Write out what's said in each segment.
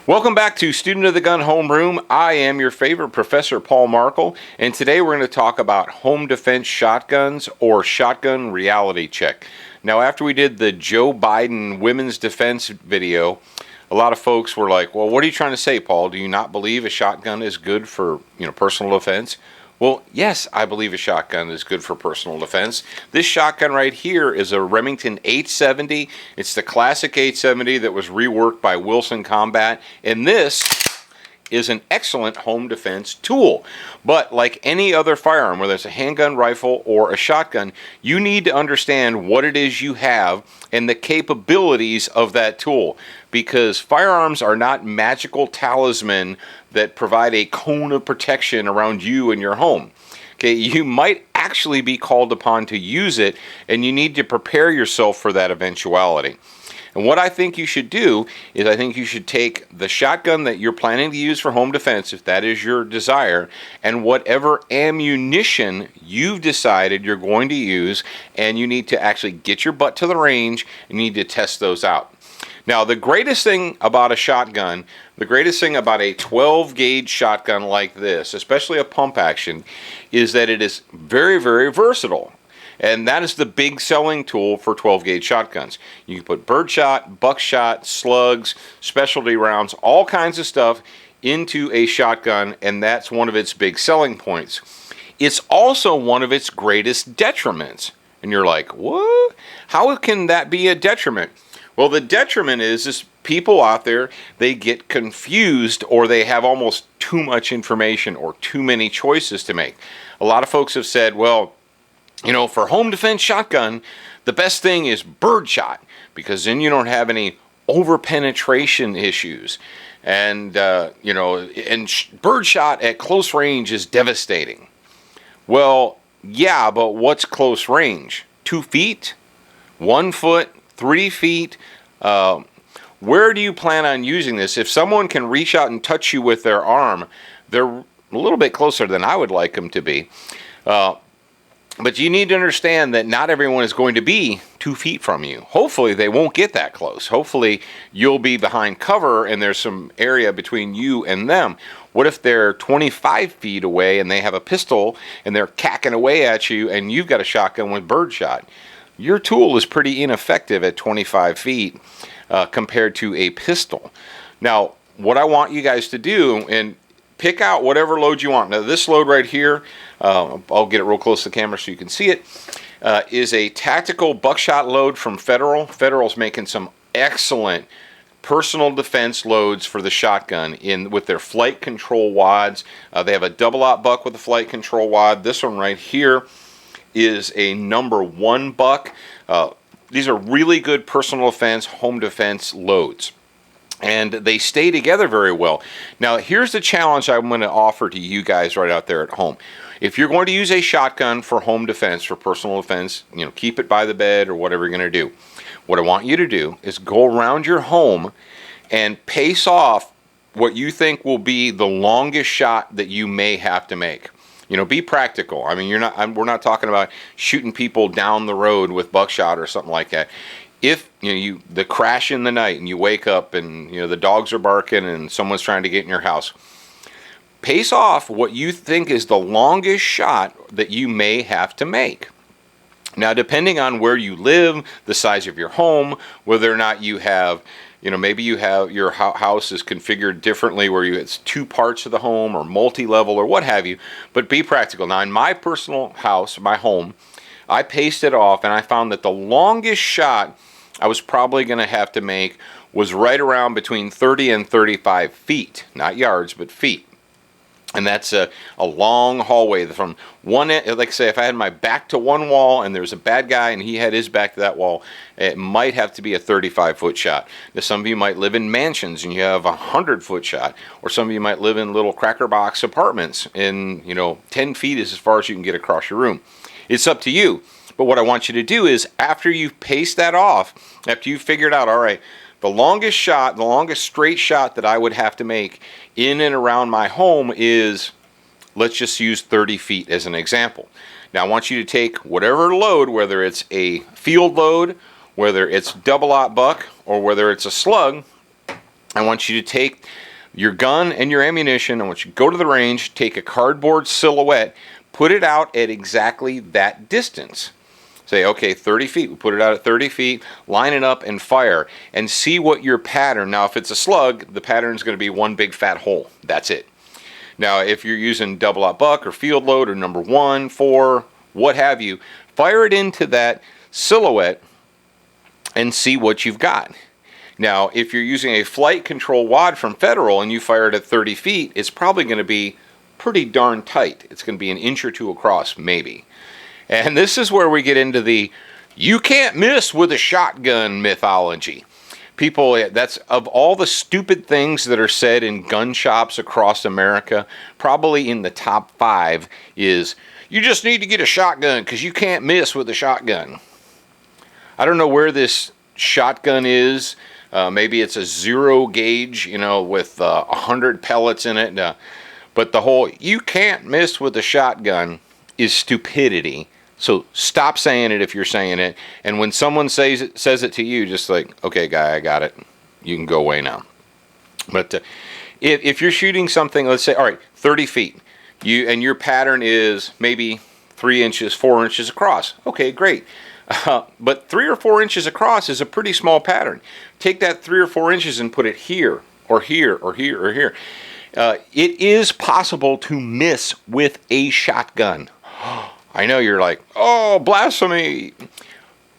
Welcome back to Student of the Gun Homeroom. I am your favorite Professor Paul Marshal, and today we're going to talk about home defense shotguns or shotgun reality check. Now, after we did the Joe Biden women's defense video, a lot of folks were like, well, what are you trying to say, Paul? Do you not believe a shotgun is good for, personal defense? Well, yes, I believe a shotgun is good for personal defense. This shotgun right here is a Remington 870. It's the classic 870 that was reworked by Wilson Combat, and this is an excellent home defense tool. But like any other firearm, whether it's a handgun, rifle, or a shotgun, you need to understand what it is you have and the capabilities of that tool, because firearms are not magical talisman that provide a cone of protection around you and your home. Okay, you might actually be called upon to use it, and you need to prepare yourself for that eventuality. And what I think you should do is I think you should take the shotgun that you're planning to use for home defense, if that is your desire, and whatever ammunition you've decided you're going to use, and you need to actually get your butt to the range and you need to test those out. Now, the greatest thing about a shotgun, the greatest thing about a 12 gauge shotgun like this, especially a pump action, is that it is very, very versatile. And that is the big selling tool for 12 gauge shotguns. You can put birdshot, buckshot, slugs, specialty rounds, all kinds of stuff into a shotgun, and that's one of its big selling points. It's also one of its greatest detriments. And you're like, what? How can that be a detriment? Well, the detriment is people out there, they get confused, or they have almost too much information or too many choices to make. A lot of folks have said, well, for home defense shotgun, the best thing is birdshot, because then you don't have any over-penetration issues. And, birdshot at close range is devastating. Well, yeah, but what's close range? 2 feet? 1 foot? 3 feet? Where do you plan on using this? If someone can reach out and touch you with their arm, they're a little bit closer than I would like them to be. But you need to understand that not everyone is going to be 2 feet from you. Hopefully they won't get that close. Hopefully you'll be behind cover and there's some area between you and them. What if they're 25 feet away and they have a pistol and they're cacking away at you and you've got a shotgun with birdshot? Your tool is pretty ineffective at 25 feet compared to a pistol. Now, what I want you guys to do, and pick out whatever load you want. Now, this load right here, I'll get it real close to the camera so you can see it, is a tactical buckshot load from Federal. Federal's making some excellent personal defense loads for the shotgun with their flight control wads. They have a double-aught buck with a flight control wad. This one right here is a number 1 buck. These are really good personal defense, home defense loads. And they stay together very well. Now, here's the challenge I'm going to offer to you guys right out there at home. If you're going to use a shotgun for home defense, for personal defense, keep it by the bed or whatever you're going to do. What I want you to do is go around your home and pace off what you think will be the longest shot that you may have to make. Be practical. I mean, we're not talking about shooting people down the road with buckshot or something like that. If the crash in the night and you wake up and the dogs are barking and someone's trying to get in your house, pace off what you think is the longest shot that you may have to make. Now, depending on where you live, the size of your home, whether or not you have, maybe you have your house is configured differently where it's 2 parts of the home or multi-level or what have you, but be practical. Now, in my personal house, my home, I paced it off and I found that the longest shot I was probably going to have to make was right around between 30 and 35 feet, not yards, but feet. And that's a long hallway from one end. Like say, if I had my back to one wall and there's a bad guy and he had his back to that wall, it might have to be a 35-foot shot. Now, some of you might live in mansions and you have a 100-foot shot, or some of you might live in little cracker box apartments and 10 feet is as far as you can get across your room. It's up to you. But what I want you to do is, after you've paced that off, after you've figured out, all right, the longest shot, the longest straight shot that I would have to make in and around my home is, let's just use 30 feet as an example. Now I want you to take whatever load, whether it's a field load, whether it's double-aught buck, or whether it's a slug, I want you to take your gun and your ammunition. I want you to go to the range, take a cardboard silhouette, put it out at exactly that distance. Say, okay, 30 feet. We put it out at 30 feet, line it up and fire, and see what your pattern. Now, if it's a slug, the pattern is going to be one big fat hole. That's it. Now, if you're using double-aught buck or field load or number 1, 4, what have you, fire it into that silhouette and see what you've got. Now, if you're using a flight control wad from Federal and you fire it at 30 feet, it's probably going to be pretty darn tight. It's going to be an inch or two across, maybe. And this is where we get into the you can't miss with a shotgun mythology. People, that's of all the stupid things that are said in gun shops across America, probably in the top 5 is you just need to get a shotgun because you can't miss with a shotgun. I don't know where this shotgun is. Maybe it's a 0 gauge, with 100 pellets in it. But the whole you can't miss with a shotgun is stupidity. So stop saying it if you're saying it. And when someone says it to you, just like, okay, guy, I got it. You can go away now. But if you're shooting something, let's say, all right, 30 feet, and your pattern is maybe 3 inches, 4 inches across. Okay, great. But 3 or 4 inches across is a pretty small pattern. Take that 3 or 4 inches and put it here, or here, or here, or here. It is possible to miss with a shotgun. I know you're like, oh, blasphemy. All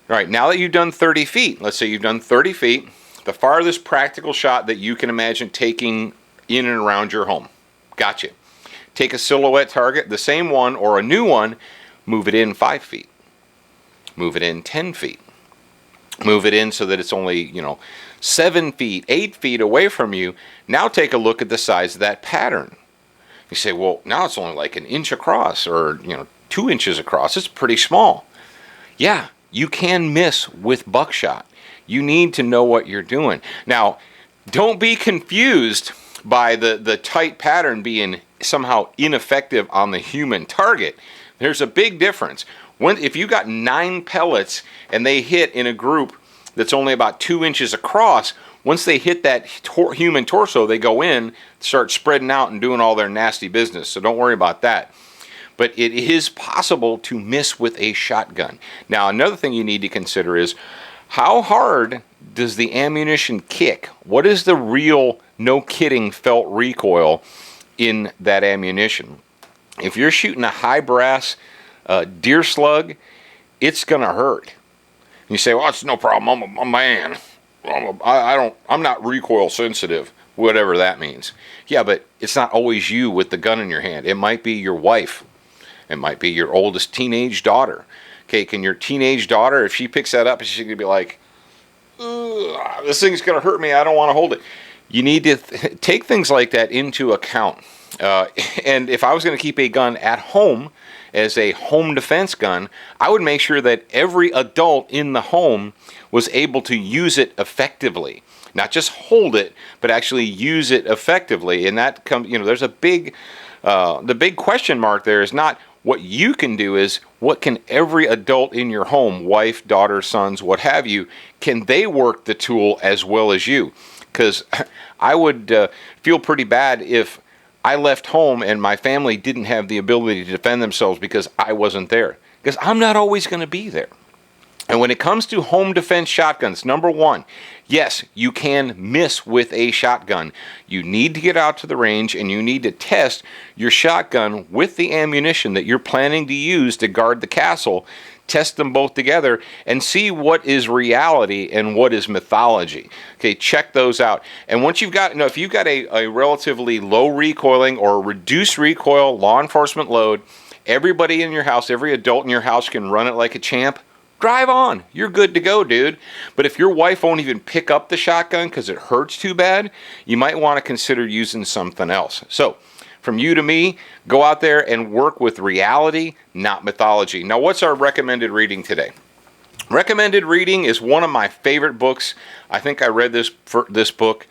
right, now that you've done 30 feet, let's say you've done 30 feet, the farthest practical shot that you can imagine taking in and around your home. Gotcha. Take a silhouette target, the same one or a new one, move it in 5 feet. Move it in 10 feet. Move it in so that it's only, 7 feet, 8 feet away from you. Now take a look at the size of that pattern. You say, well, now it's only like an inch across or, 2 inches across. It's pretty small. Yeah, you can miss with buckshot. You need to know what you're doing. Now, don't be confused by the tight pattern being somehow ineffective on the human target. There's a big difference. If you got 9 pellets and they hit in a group that's only about 2 inches across, once they hit that human torso, they go in, start spreading out and doing all their nasty business. So don't worry about that. But it is possible to miss with a shotgun. Now, another thing you need to consider is how hard does the ammunition kick? What is the real, no kidding, felt recoil in that ammunition? If you're shooting a high brass deer slug, it's going to hurt. You say, well, it's no problem. I'm a man. I'm not recoil sensitive, whatever that means. Yeah, but it's not always you with the gun in your hand. It might be your wife. It might be your oldest teenage daughter. Okay, can your teenage daughter, if she picks that up, she's going to be like, this thing's going to hurt me. I don't want to hold it. You need to take things like that into account. And if I was going to keep a gun at home as a home defense gun, I would make sure that every adult in the home was able to use it effectively. Not just hold it, but actually use it effectively. And that comes, there's a big, the big question mark there is not what you can do, is what can every adult in your home, wife, daughter, sons, what have you, can they work the tool as well as you? Because I would feel pretty bad if I left home and my family didn't have the ability to defend themselves because I wasn't there. Because I'm not always going to be there. And when it comes to home defense shotguns, number 1, yes, you can miss with a shotgun. You need to get out to the range and you need to test your shotgun with the ammunition that you're planning to use to guard the castle. Test them both together and see what is reality and what is mythology. Okay, check those out. And once you've got, if you've got a relatively low recoiling or reduced recoil law enforcement load, everybody in your house, every adult in your house can run it like a champ. Drive on. You're good to go, dude. But if your wife won't even pick up the shotgun because it hurts too bad, you might want to consider using something else. So, from you to me, go out there and work with reality, not mythology. Now, what's our recommended reading today? Recommended reading is one of my favorite books. I think I read this book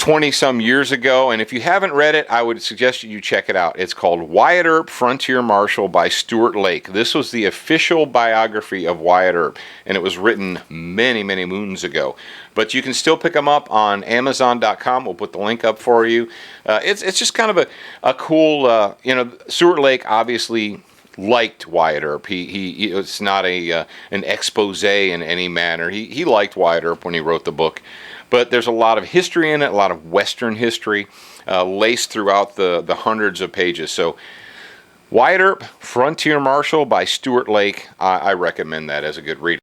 20-some years ago, and if you haven't read it, I would suggest you check it out. It's called Wyatt Earp, Frontier Marshal by Stewart Lake. This was the official biography of Wyatt Earp, and it was written many, many moons ago. But you can still pick them up on Amazon.com. We'll put the link up for you. It's just kind of a cool, Stewart Lake obviously liked Wyatt Earp. It's not an expose in any manner. He liked Wyatt Earp when he wrote the book. But there's a lot of history in it, a lot of Western history laced throughout the hundreds of pages. So Wyatt Earp, Frontier Marshal by Stewart Lake, I recommend that as a good read.